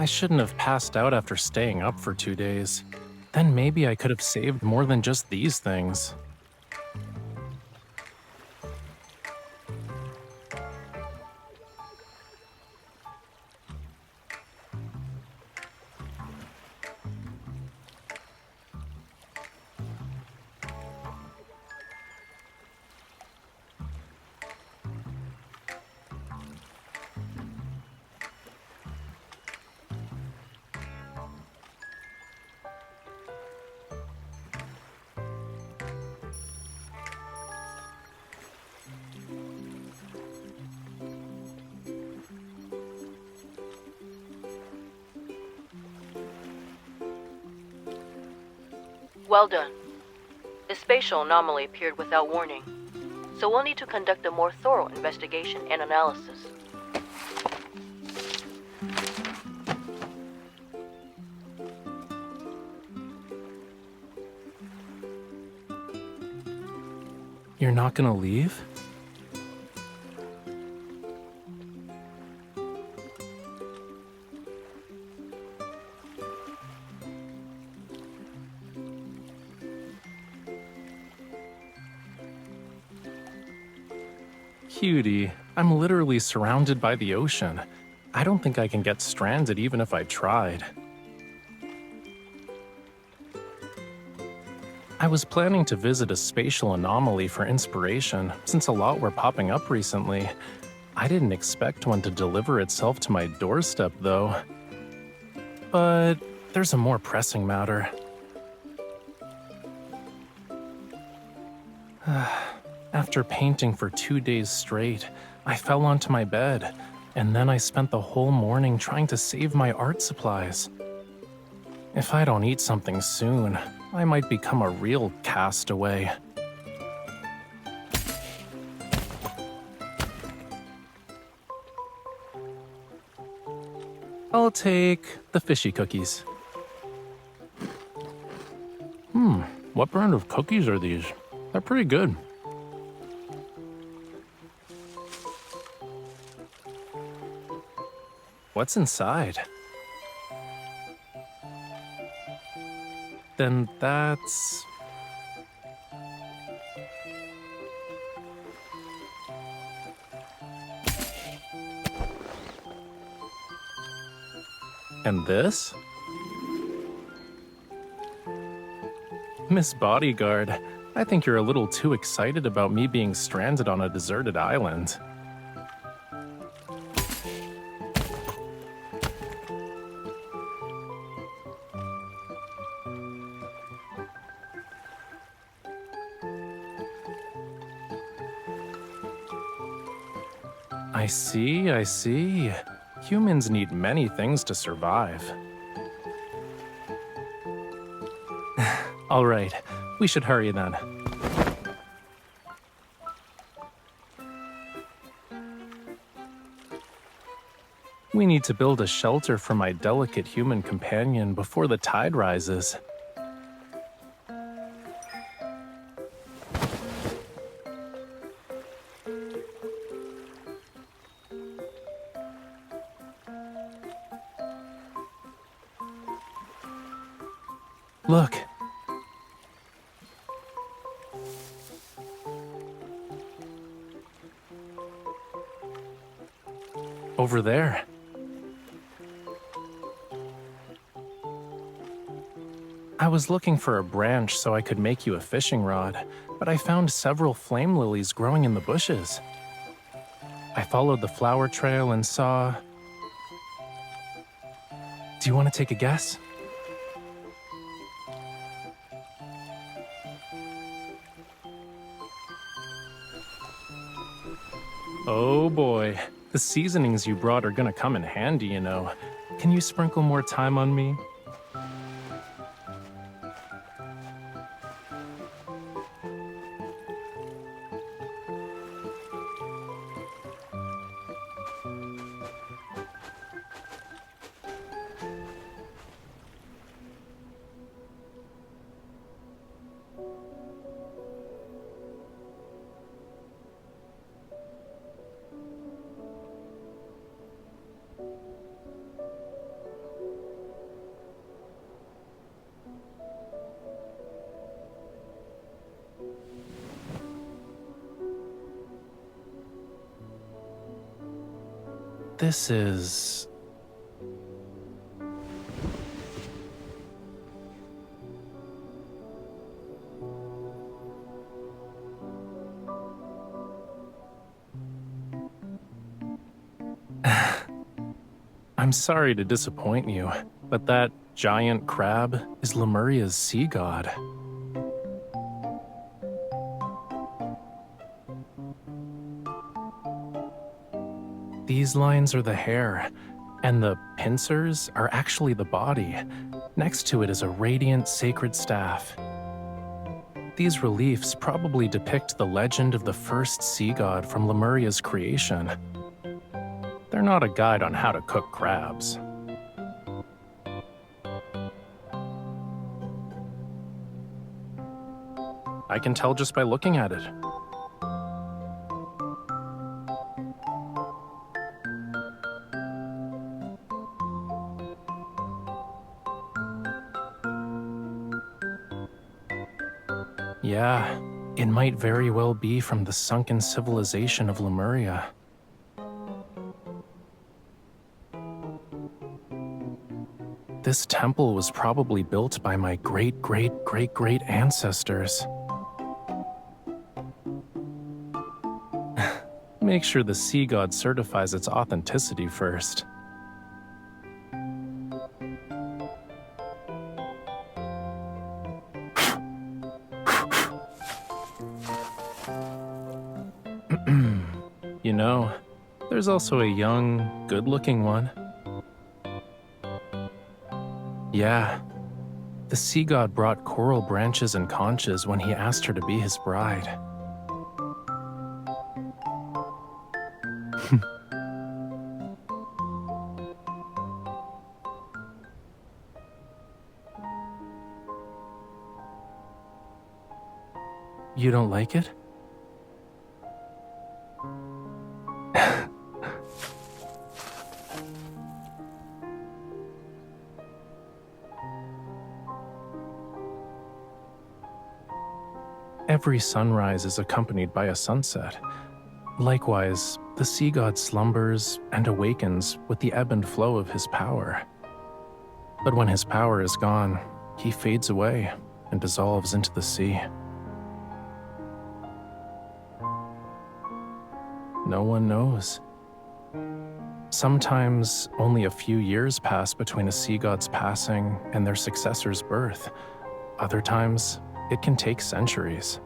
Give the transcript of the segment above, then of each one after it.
I shouldn't have passed out after staying up for 2 days. Then maybe I could have saved more than just these things. Well done. The spatial anomaly appeared without warning, so we'll need to conduct a more thorough investigation and analysis. You're not gonna leave? Cutie, I'm literally surrounded by the ocean. I don't think I can get stranded even if I tried. I was planning to visit a spatial anomaly for inspiration, since a lot were popping up recently. I didn't expect one to deliver itself to my doorstep, though. But there's a more pressing matter. After painting for 2 days straight, I fell onto my bed, and then I spent the whole morning trying to save my art supplies. If I don't eat something soon, I might become a real castaway. I'll take the fishy cookies. What brand of cookies are these? They're pretty good. What's inside? Then that's... And this? Miss Bodyguard, I think you're a little too excited about me being stranded on a deserted island. I see. Humans need many things to survive. All right, we should hurry then. We need to build a shelter for my delicate human companion before the tide rises. Look. Over there. I was looking for a branch so I could make you a fishing rod, but I found several flame lilies growing in the bushes. I followed the flower trail and saw... Do you want to take a guess? Oh boy, the seasonings you brought are gonna come in handy, you know. Can you sprinkle more thyme on me? This is... I'm sorry to disappoint you, but that giant crab is Lemuria's sea god. These lines are the hair, and the pincers are actually the body. Next to it is a radiant sacred staff. These reliefs probably depict the legend of the first sea god from Lemuria's creation. They're not a guide on how to cook crabs. I can tell just by looking at it. Yeah, it might very well be from the sunken civilization of Lemuria. This temple was probably built by my great-great-great-great ancestors. Make sure the sea god certifies its authenticity first. You know, there's also a young, good-looking one. Yeah, the sea god brought coral branches and conches when he asked her to be his bride. You don't like it? Every sunrise is accompanied by a sunset. Likewise, the sea god slumbers and awakens with the ebb and flow of his power. But when his power is gone, he fades away and dissolves into the sea. No one knows. Sometimes only a few years pass between a sea god's passing and their successor's birth. Other times, it can take centuries.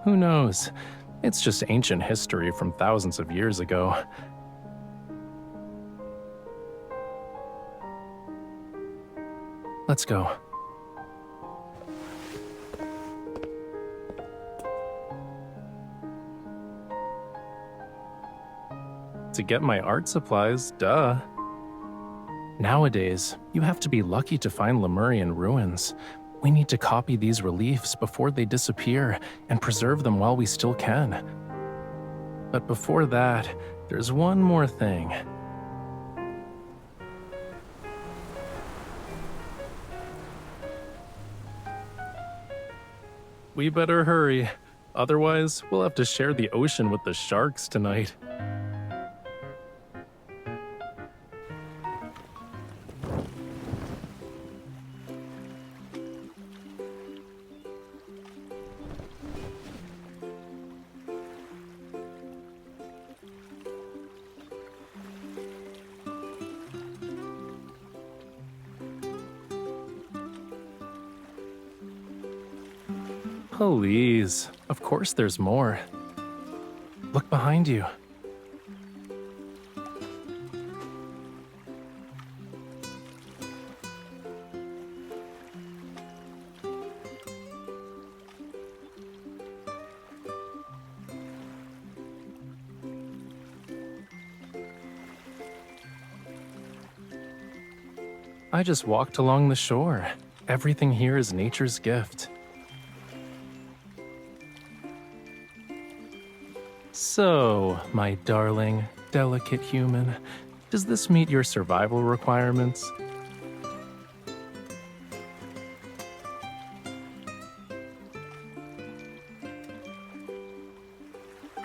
Who knows? It's just ancient history from thousands of years ago. Let's go. To get my art supplies, duh. Nowadays, you have to be lucky to find Lemurian ruins. We need to copy these reliefs before they disappear and preserve them while we still can. But before that, there's one more thing. We better hurry. Otherwise, we'll have to share the ocean with the sharks tonight. Please, of course there's more. Look behind you. I just walked along the shore. Everything here is nature's gift. So, my darling, delicate human, does this meet your survival requirements?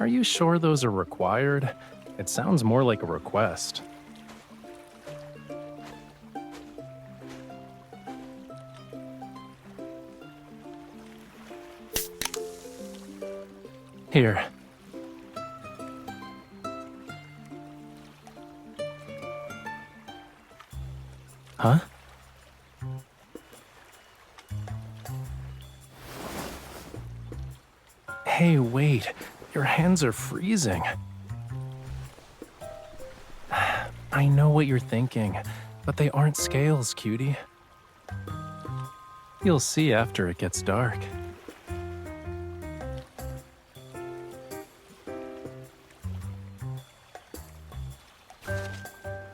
Are you sure those are required? It sounds more like a request. Here. Huh? Hey, wait. Your hands are freezing. I know what you're thinking, but they aren't scales, cutie. You'll see after it gets dark.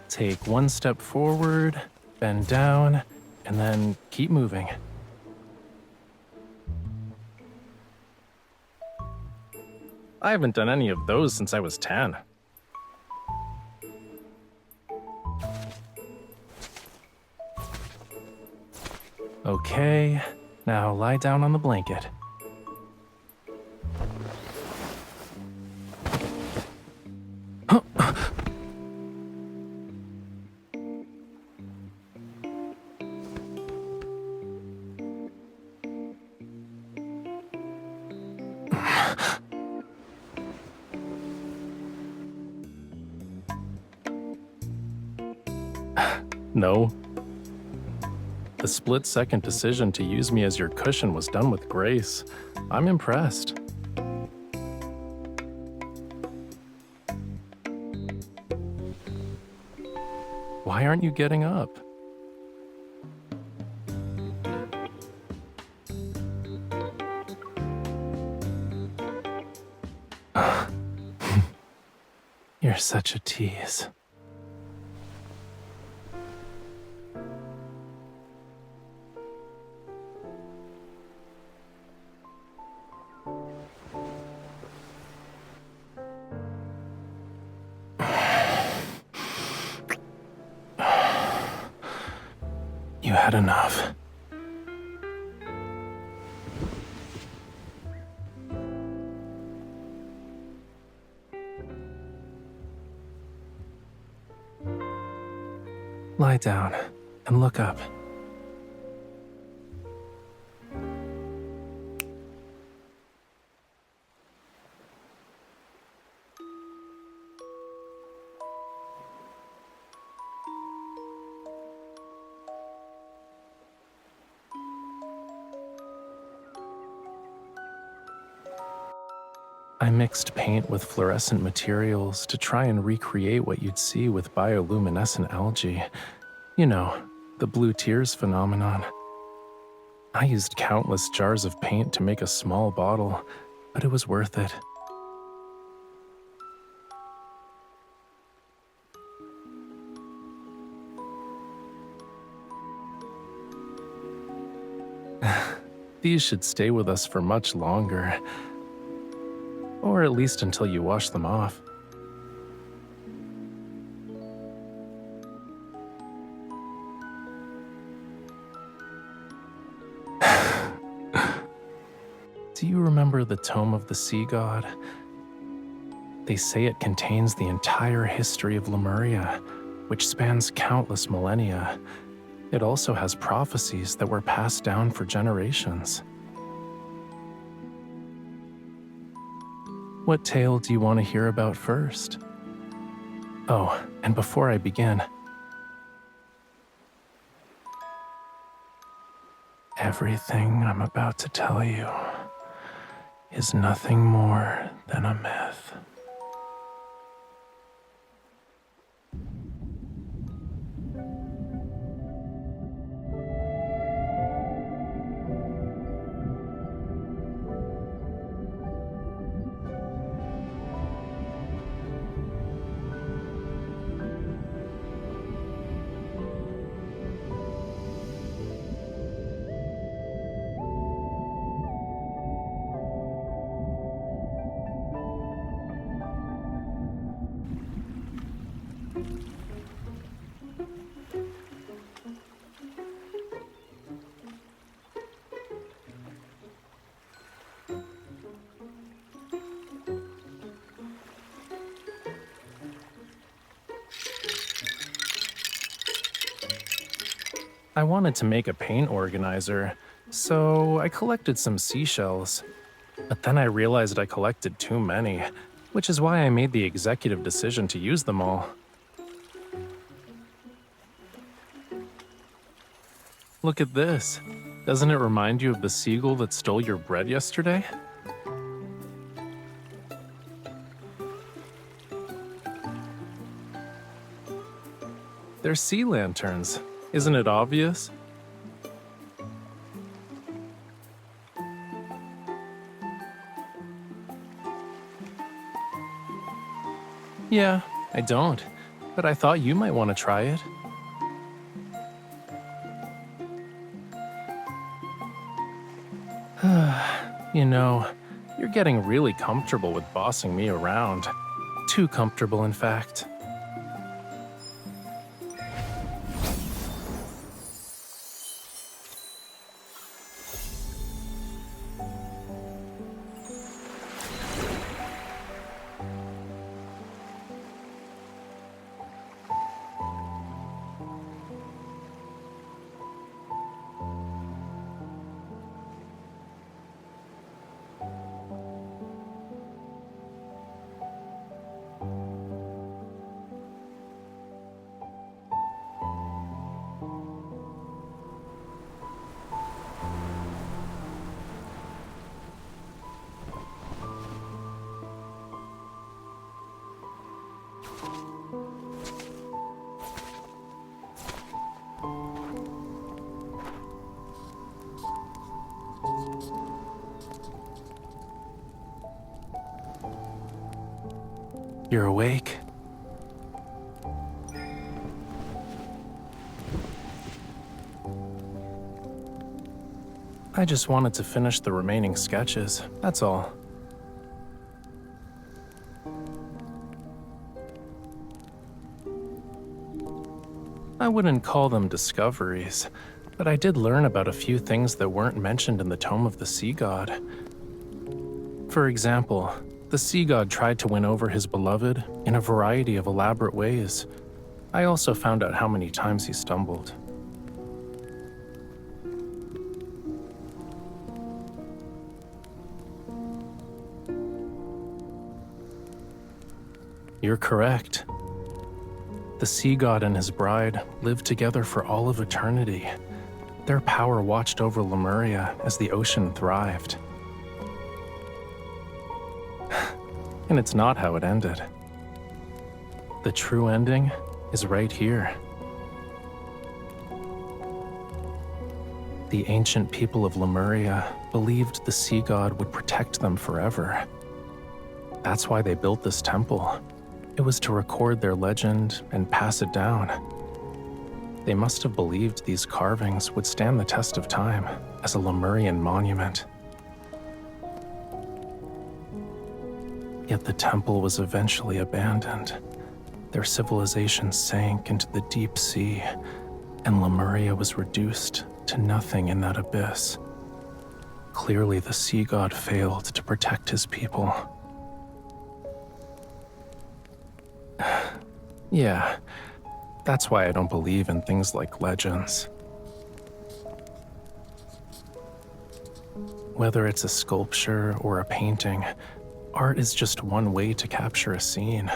Take one step forward, bend down, and then keep moving. I haven't done any of those since I was 10. Okay, now lie down on the blanket. No. The split-second decision to use me as your cushion was done with grace. I'm impressed. Why aren't you getting up? You're such a tease. You had enough. Lie down and look up. I mixed paint with fluorescent materials to try and recreate what you'd see with bioluminescent algae. You know, the blue tears phenomenon. I used countless jars of paint to make a small bottle, but it was worth it. These should stay with us for much longer. Or at least until you wash them off. Do you remember the Tome of the Sea God? They say it contains the entire history of Lemuria, which spans countless millennia. It also has prophecies that were passed down for generations. What tale do you want to hear about first? Oh, and before I begin, everything I'm about to tell you is nothing more than a myth. I wanted to make a paint organizer, so I collected some seashells. But then I realized I collected too many, which is why I made the executive decision to use them all. Look at this. Doesn't it remind you of the seagull that stole your bread yesterday? They're sea lanterns. Isn't it obvious? Yeah, I don't. But I thought you might want to try it. You know, you're getting really comfortable with bossing me around. Too comfortable, in fact. You're awake? I just wanted to finish the remaining sketches, that's all. I wouldn't call them discoveries, but I did learn about a few things that weren't mentioned in the Tome of the Sea God. For example, the Sea God tried to win over his beloved in a variety of elaborate ways. I also found out how many times he stumbled. You're correct. The Sea God and his bride lived together for all of eternity. Their power watched over Lemuria as the ocean thrived. And it's not how it ended. The true ending is right here. The ancient people of Lemuria believed the Sea God would protect them forever. That's why they built this temple. It was to record their legend and pass it down. They must have believed these carvings would stand the test of time as a Lemurian monument. Yet the temple was eventually abandoned. Their civilization sank into the deep sea, and Lemuria was reduced to nothing in that abyss. Clearly, the Sea God failed to protect his people. Yeah, that's why I don't believe in things like legends. Whether it's a sculpture or a painting, art is just one way to capture a scene,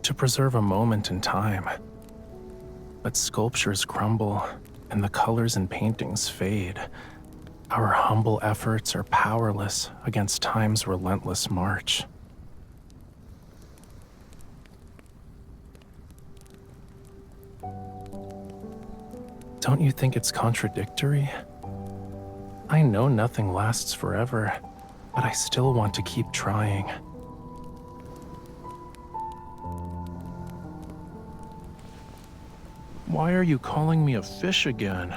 to preserve a moment in time. But sculptures crumble, and the colors in paintings fade. Our humble efforts are powerless against time's relentless march. Don't you think it's contradictory? I know nothing lasts forever, but I still want to keep trying. Why are you calling me a fish again?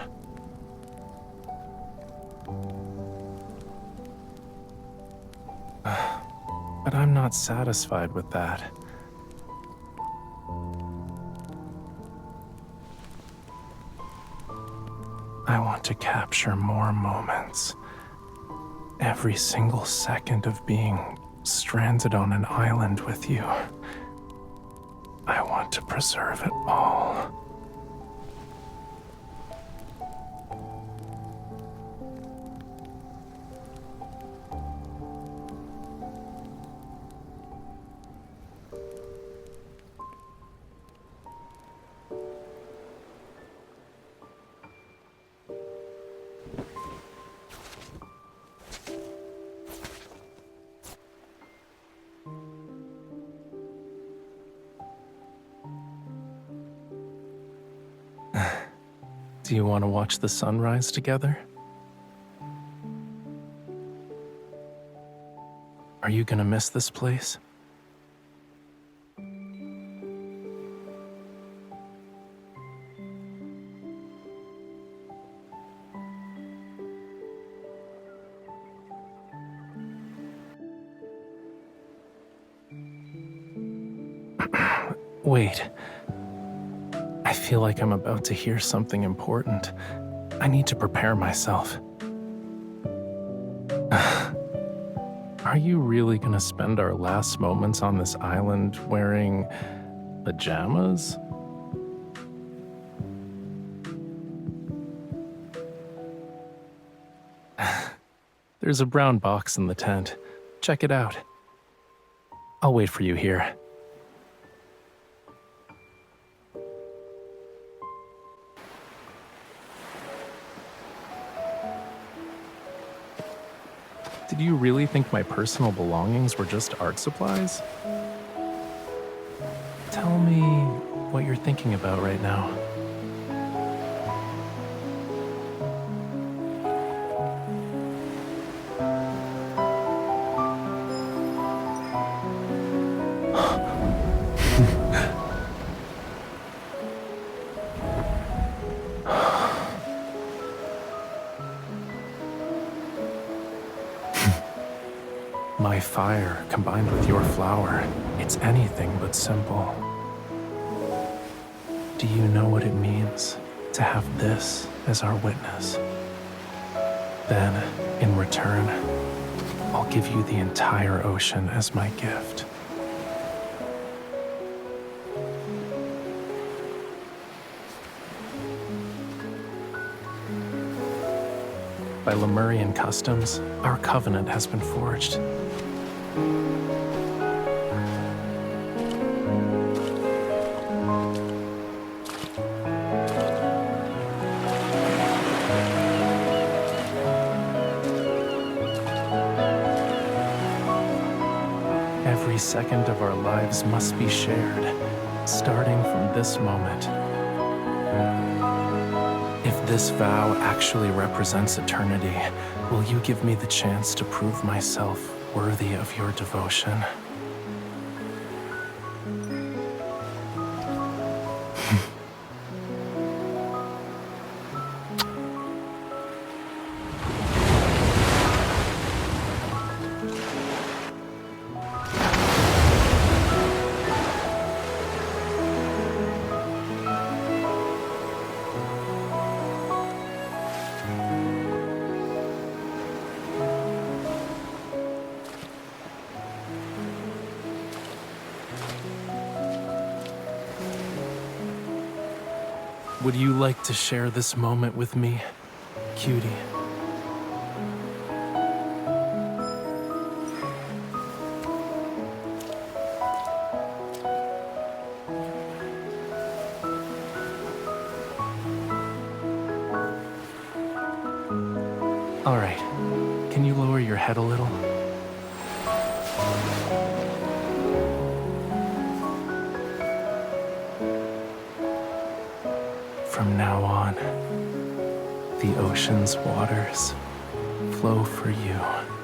But I'm not satisfied with that. I want to capture more moments. Every single second of being stranded on an island with you. I want to preserve it all. Do you want to watch the sunrise together? Are you gonna miss this place? Wait. I feel like I'm about to hear something important. I need to prepare myself. Are you really gonna spend our last moments on this island wearing pajamas? There's a brown box in the tent. Check it out. I'll wait for you here. Did you really think my personal belongings were just art supplies? Tell me what you're thinking about right now. My fire combined with your flower, it's anything but simple. Do you know what it means to have this as our witness? Then, in return, I'll give you the entire ocean as my gift. By Lemurian customs, our covenant has been forged. Every second of our lives must be shared, starting from this moment. If this vow actually represents eternity, will you give me the chance to prove myself worthy of your devotion? Would you like to share this moment with me, cutie? All right, can you lower your head a little? From now on, the ocean's waters flow for you.